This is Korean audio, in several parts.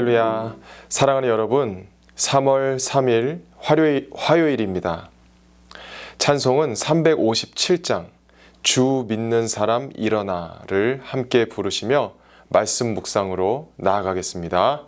할렐루야. 사랑하는 여러분, 3월 3일 화요일입니다. 찬송은 357장 주 믿는 사람 일어나를 함께 부르시며 말씀 묵상으로 나아가겠습니다.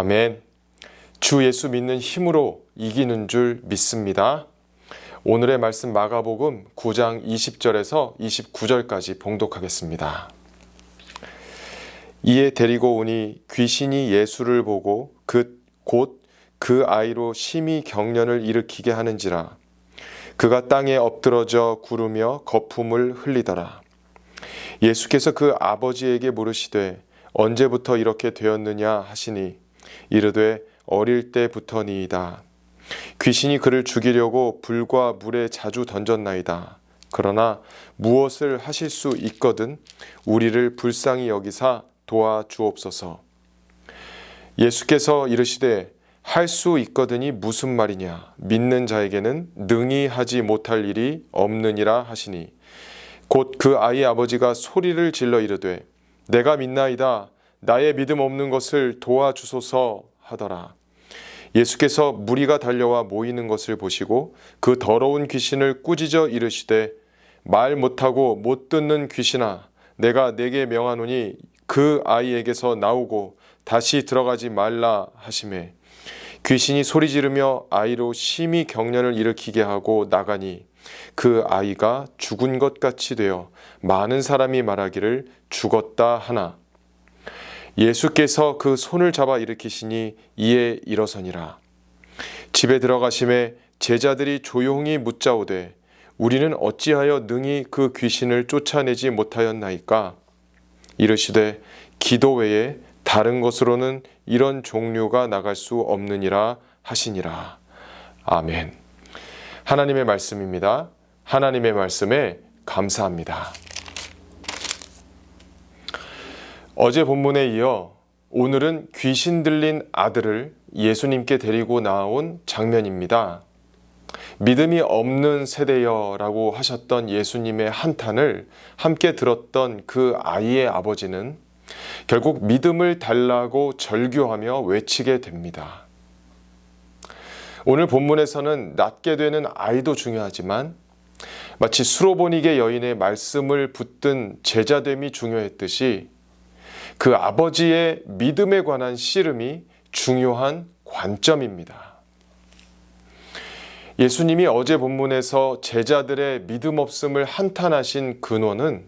아멘. 주 예수 믿는 힘으로 이기는 줄 믿습니다. 오늘의 말씀 마가복음 9장 20절에서 29절까지 봉독하겠습니다. 이에 데리고 오니 귀신이 예수를 보고 곧 그 아이로 심히 경련을 일으키게 하는지라. 그가 땅에 엎드러져 구르며 거품을 흘리더라. 예수께서 그 아버지에게 물으시되 언제부터 이렇게 되었느냐 하시니 이르되 어릴 때부터니이다. 귀신이 그를 죽이려고 불과 물에 자주 던졌나이다. 그러나 무엇을 하실 수 있거든 우리를 불쌍히 여기사 도와주옵소서. 예수께서 이르시되 할 수 있거든이 무슨 말이냐? 믿는 자에게는 능히 하지 못할 일이 없느니라 하시니 곧 그 아이의 아버지가 소리를 질러 이르되 내가 믿나이다. 나의 믿음 없는 것을 도와주소서 하더라. 예수께서 무리가 달려와 모이는 것을 보시고 그 더러운 귀신을 꾸짖어 이르시되 말 못하고 못 듣는 귀신아, 내가 네게 명하노니 그 아이에게서 나오고 다시 들어가지 말라 하시매 귀신이 소리 지르며 아이로 심히 경련을 일으키게 하고 나가니 그 아이가 죽은 것 같이 되어 많은 사람이 말하기를 죽었다 하나 예수께서 그 손을 잡아 일으키시니 이에 일어서니라. 집에 들어가심에 제자들이 조용히 묻자오되 우리는 어찌하여 능히 그 귀신을 쫓아내지 못하였나이까? 이르시되 기도 외에 다른 것으로는 이런 종류가 나갈 수 없느니라 하시니라. 아멘. 하나님의 말씀입니다. 하나님의 말씀에 감사합니다. 어제 본문에 이어 오늘은 귀신 들린 아들을 예수님께 데리고 나온 장면입니다. 믿음이 없는 세대여라고 하셨던 예수님의 한탄을 함께 들었던 그 아이의 아버지는 결국 믿음을 달라고 절규하며 외치게 됩니다. 오늘 본문에서는 낳게 되는 아이도 중요하지만 마치 수로보니게 여인의 말씀을 붙든 제자됨이 중요했듯이 그 아버지의 믿음에 관한 씨름이 중요한 관점입니다. 예수님이 어제 본문에서 제자들의 믿음 없음을 한탄하신 근원은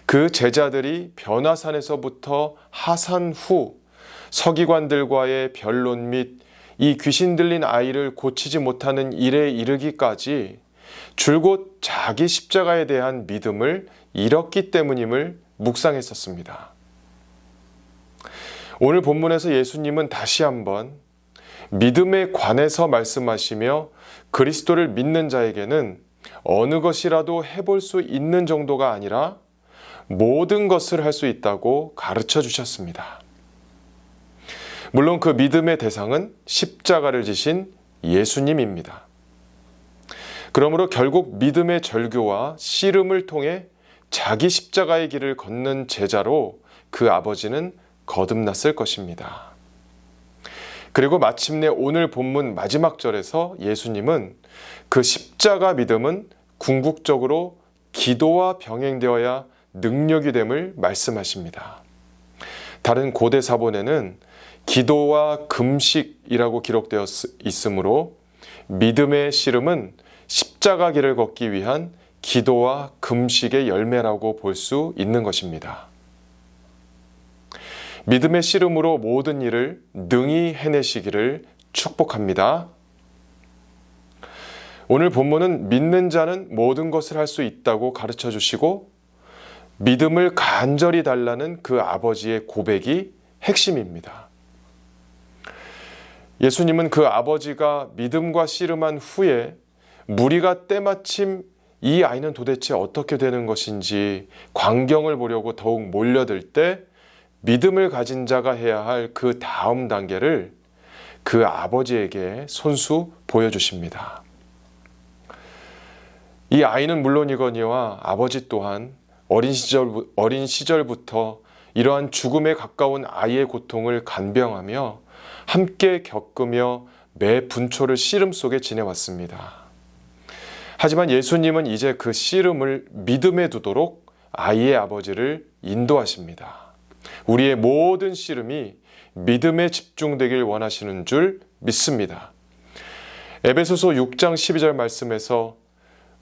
그 제자들이 변화산에서부터 하산 후 서기관들과의 변론 및 이 귀신 들린 아이를 고치지 못하는 일에 이르기까지 줄곧 자기 십자가에 대한 믿음을 잃었기 때문임을 묵상했었습니다. 오늘 본문에서 예수님은 다시 한번 믿음에 관해서 말씀하시며 그리스도를 믿는 자에게는 어느 것이라도 해볼 수 있는 정도가 아니라 모든 것을 할 수 있다고 가르쳐 주셨습니다. 물론 그 믿음의 대상은 십자가를 지신 예수님입니다. 그러므로 결국 믿음의 절규와 씨름을 통해 자기 십자가의 길을 걷는 제자로 그 아버지는 거듭났을 것입니다. 그리고 마침내 오늘 본문 마지막 절에서 예수님은 그 십자가 믿음은 궁극적으로 기도와 병행되어야 능력이 됨을 말씀하십니다. 다른 고대 사본에는 기도와 금식이라고 기록되어 있으므로 믿음의 씨름은 십자가 길을 걷기 위한 기도와 금식의 열매라고 볼 수 있는 것입니다. 믿음의 씨름으로 모든 일을 능히 해내시기를 축복합니다. 오늘 본문은 믿는 자는 모든 것을 할 수 있다고 가르쳐 주시고 믿음을 간절히 달라는 그 아버지의 고백이 핵심입니다. 예수님은 그 아버지가 믿음과 씨름한 후에 무리가 때마침 이 아이는 도대체 어떻게 되는 것인지 광경을 보려고 더욱 몰려들 때 믿음을 가진 자가 해야 할 그 다음 단계를 그 아버지에게 손수 보여주십니다. 이 아이는 물론이거니와 아버지 또한 어린 시절부터 이러한 죽음에 가까운 아이의 고통을 간병하며 함께 겪으며 매 분초를 씨름 속에 지내왔습니다. 하지만 예수님은 이제 그 씨름을 믿음에 두도록 아이의 아버지를 인도하십니다. 우리의 모든 씨름이 믿음에 집중되길 원하시는 줄 믿습니다. 에베소서 6장 12절 말씀에서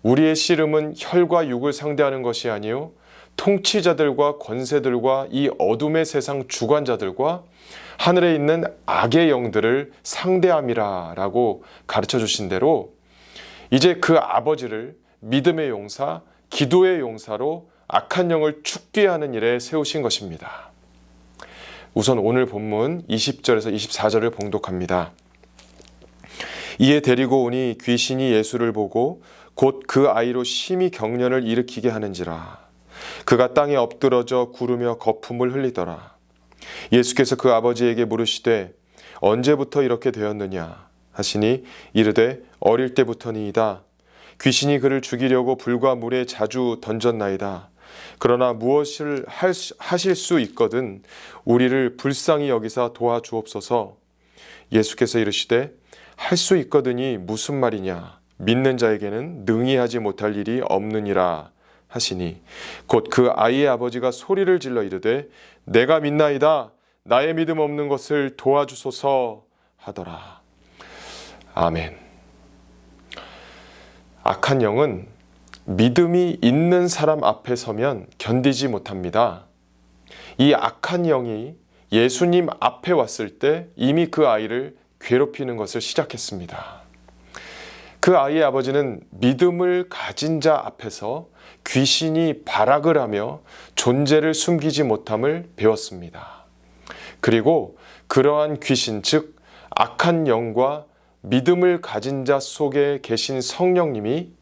우리의 씨름은 혈과 육을 상대하는 것이 아니요 통치자들과 권세들과 이 어둠의 세상 주관자들과 하늘에 있는 악의 영들을 상대함이라 라고 가르쳐 주신 대로 이제 그 아버지를 믿음의 용사, 기도의 용사로 악한 영을 죽게 하는 일에 세우신 것입니다. 우선 오늘 본문 20절에서 24절을 봉독합니다. 이에 데리고 오니 귀신이 예수를 보고 곧 그 아이로 심히 경련을 일으키게 하는지라. 그가 땅에 엎드러져 구르며 거품을 흘리더라. 예수께서 그 아버지에게 물으시되 언제부터 이렇게 되었느냐 하시니 이르되 어릴 때부터니이다. 귀신이 그를 죽이려고 불과 물에 자주 던졌나이다. 그러나 무엇을 하실 수 있거든 우리를 불쌍히 여기사 도와주옵소서. 예수께서 이르시되 할 수 있거든이 무슨 말이냐. 믿는 자에게는 능히 하지 못할 일이 없느니라 하시니 곧 그 아이의 아버지가 소리를 질러 이르되 내가 믿나이다. 나의 믿음 없는 것을 도와주소서 하더라. 아멘. 악한 영은 믿음이 있는 사람 앞에 서면 견디지 못합니다. 이 악한 영이 예수님 앞에 왔을 때 이미 그 아이를 괴롭히는 것을 시작했습니다. 그 아이의 아버지는 믿음을 가진 자 앞에서 귀신이 발악을 하며 존재를 숨기지 못함을 배웠습니다. 그리고 그러한 귀신, 즉 악한 영과 믿음을 가진 자 속에 계신 성령님이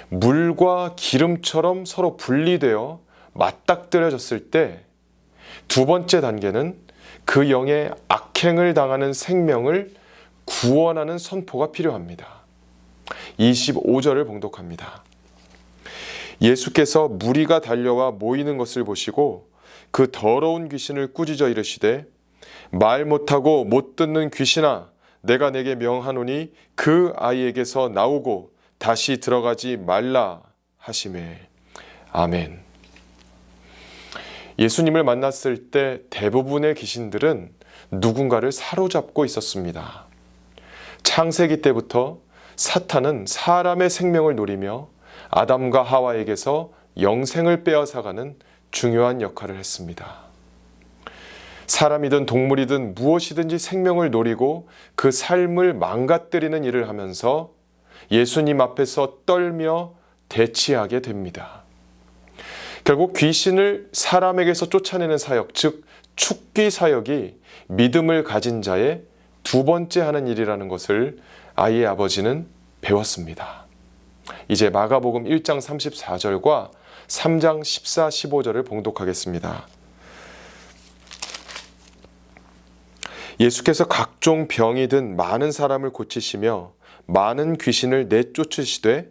물과 기름처럼 서로 분리되어 맞닥뜨려졌을 때 두 번째 단계는 그 영의 악행을 당하는 생명을 구원하는 선포가 필요합니다. 25절을 봉독합니다. 예수께서 무리가 달려와 모이는 것을 보시고 그 더러운 귀신을 꾸짖어 이르시되 말 못하고 못 듣는 귀신아 내가 내게 명하노니 그 아이에게서 나오고 다시 들어가지 말라 하시매. 아멘. 예수님을 만났을 때 대부분의 귀신들은 누군가를 사로잡고 있었습니다. 창세기 때부터 사탄은 사람의 생명을 노리며 아담과 하와에게서 영생을 빼앗아가는 중요한 역할을 했습니다. 사람이든 동물이든 무엇이든지 생명을 노리고 그 삶을 망가뜨리는 일을 하면서 예수님 앞에서 떨며 대치하게 됩니다. 결국 귀신을 사람에게서 쫓아내는 사역, 즉 축귀 사역이 믿음을 가진 자의 두 번째 하는 일이라는 것을 아이의 아버지는 배웠습니다. 이제 마가복음 1장 34절과 3장 14, 15절을 봉독하겠습니다. 예수께서 각종 병이 든 많은 사람을 고치시며 많은 귀신을 내쫓으시되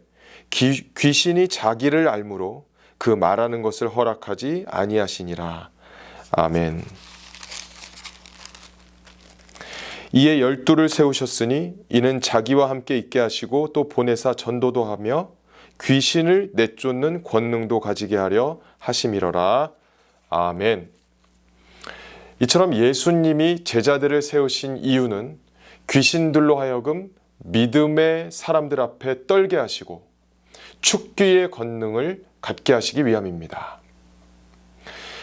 귀신이 자기를 알므로 그 말하는 것을 허락하지 아니하시니라. 아멘. 이에 12를 세우셨으니 이는 자기와 함께 있게 하시고 또 보내사 전도도 하며 귀신을 내쫓는 권능도 가지게 하려 하심이로라. 아멘. 이처럼 예수님이 제자들을 세우신 이유는 귀신들로 하여금 믿음의 사람들 앞에 떨게 하시고 축귀의 권능을 갖게 하시기 위함입니다.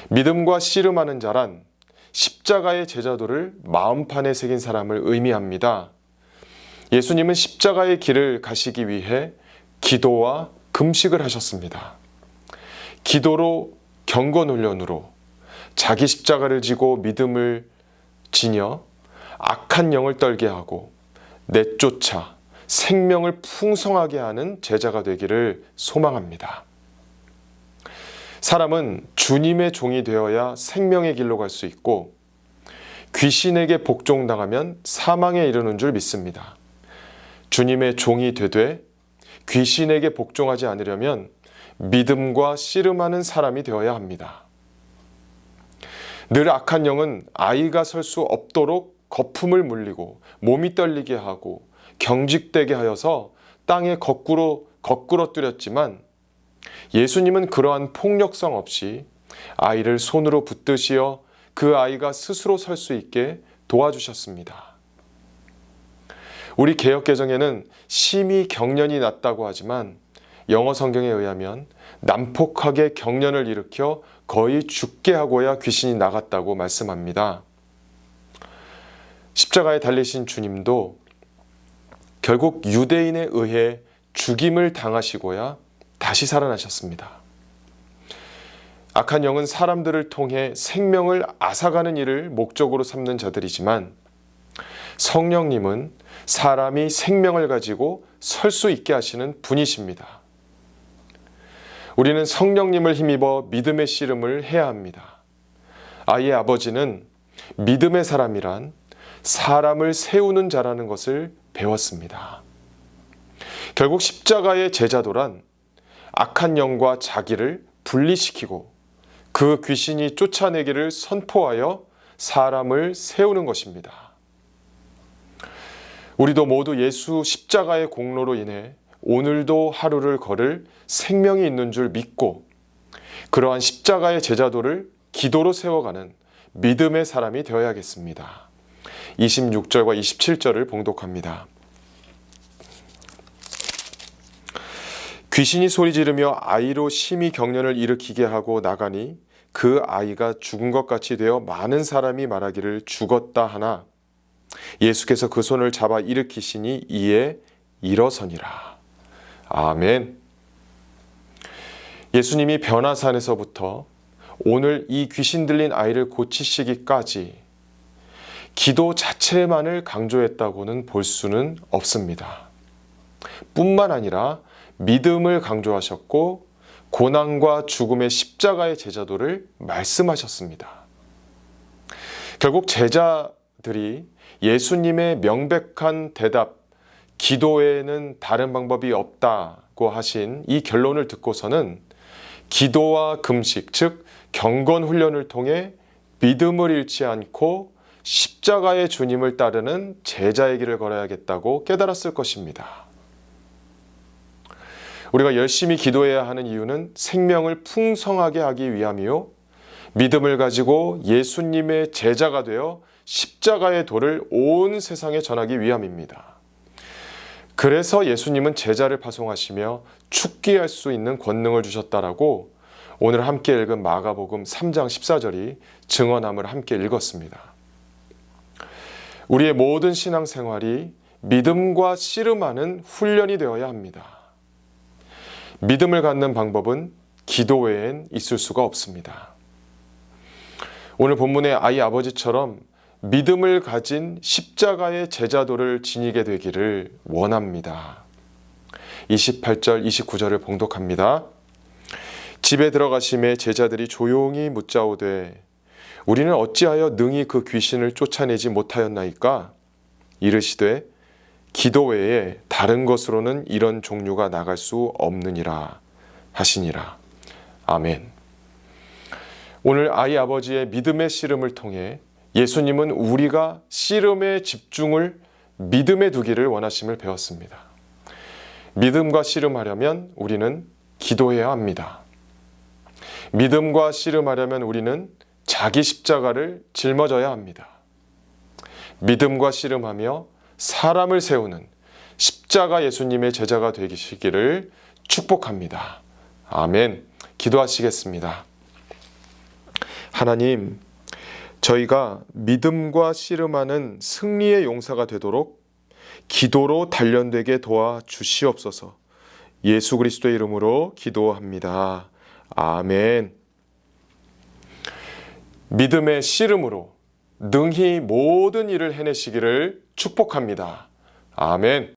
믿음과 씨름하는 자란 십자가의 제자도를 마음판에 새긴 사람을 의미합니다. 예수님은 십자가의 길을 가시기 위해 기도와 금식을 하셨습니다. 기도로 경건훈련으로 자기 십자가를 지고 믿음을 지녀 악한 영을 떨게 하고 내쫓아 생명을 풍성하게 하는 제자가 되기를 소망합니다. 사람은 주님의 종이 되어야 생명의 길로 갈 수 있고 귀신에게 복종당하면 사망에 이르는 줄 믿습니다. 주님의 종이 되되 귀신에게 복종하지 않으려면 믿음과 씨름하는 사람이 되어야 합니다. 늘 악한 영은 아이가 설 수 없도록 거품을 물리고 몸이 떨리게 하고 경직되게 하여서 땅에 거꾸로 뚫었지만 예수님은 그러한 폭력성 없이 아이를 손으로 붙드시어 그 아이가 스스로 설 수 있게 도와주셨습니다. 우리 개역개정에는 심히 경련이 났다고 하지만 영어 성경에 의하면 난폭하게 경련을 일으켜 거의 죽게 하고야 귀신이 나갔다고 말씀합니다. 십자가에 달리신 주님도 결국 유대인에 의해 죽임을 당하시고야 다시 살아나셨습니다. 악한 영은 사람들을 통해 생명을 앗아가는 일을 목적으로 삼는 자들이지만 성령님은 사람이 생명을 가지고 설 수 있게 하시는 분이십니다. 우리는 성령님을 힘입어 믿음의 씨름을 해야 합니다. 아이의 아버지는 믿음의 사람이란 사람을 세우는 자라는 것을 배웠습니다. 결국 십자가의 제자도란 악한 영과 자기를 분리시키고 그 귀신이 쫓아내기를 선포하여 사람을 세우는 것입니다. 우리도 모두 예수 십자가의 공로로 인해 오늘도 하루를 걸을 생명이 있는 줄 믿고 그러한 십자가의 제자도를 기도로 세워가는 믿음의 사람이 되어야겠습니다. 26절과 27절을 봉독합니다. 귀신이 소리 지르며 아이로 심히 경련을 일으키게 하고 나가니 그 아이가 죽은 것 같이 되어 많은 사람이 말하기를 죽었다 하나 예수께서 그 손을 잡아 일으키시니 이에 일어서니라. 아멘. 예수님이 변화산에서부터 오늘 이 귀신 들린 아이를 고치시기까지 기도 자체만을 강조했다고는 볼 수는 없습니다. 뿐만 아니라 믿음을 강조하셨고 고난과 죽음의 십자가의 제자도를 말씀하셨습니다. 결국 제자들이 예수님의 명백한 대답, 기도에는 다른 방법이 없다고 하신 이 결론을 듣고서는 기도와 금식, 즉 경건 훈련을 통해 믿음을 잃지 않고 십자가의 주님을 따르는 제자의 길을 걸어야겠다고 깨달았을 것입니다. 우리가 열심히 기도해야 하는 이유는 생명을 풍성하게 하기 위함이요, 믿음을 가지고 예수님의 제자가 되어 십자가의 도를 온 세상에 전하기 위함입니다. 그래서 예수님은 제자를 파송하시며 축기할 수 있는 권능을 주셨다라고 오늘 함께 읽은 마가복음 3장 14절이 증언함을 함께 읽었습니다. 우리의 모든 신앙생활이 믿음과 씨름하는 훈련이 되어야 합니다. 믿음을 갖는 방법은 기도 외엔 있을 수가 없습니다. 오늘 본문의 아이 아버지처럼 믿음을 가진 십자가의 제자도를 지니게 되기를 원합니다. 28절, 29절을 봉독합니다. 집에 들어가심에 제자들이 조용히 묻자오되 우리는 어찌하여 능히 그 귀신을 쫓아내지 못하였나이까? 이르시되 기도 외에 다른 것으로는 이런 종류가 나갈 수 없느니라 하시니라. 아멘. 오늘 아이 아버지의 믿음의 씨름을 통해 예수님은 우리가 씨름의 집중을 믿음에 두기를 원하심을 배웠습니다. 믿음과 씨름하려면 우리는 기도해야 합니다. 믿음과 씨름하려면 우리는 자기 십자가를 짊어져야 합니다. 믿음과 씨름하며 사람을 세우는 십자가 예수님의 제자가 되시기를 축복합니다. 아멘. 기도하시겠습니다. 하나님, 저희가 믿음과 씨름하는 승리의 용사가 되도록 기도로 단련되게 도와 주시옵소서. 예수 그리스도의 이름으로 기도합니다. 아멘. 믿음의 씨름으로 능히 모든 일을 해내시기를 축복합니다. 아멘.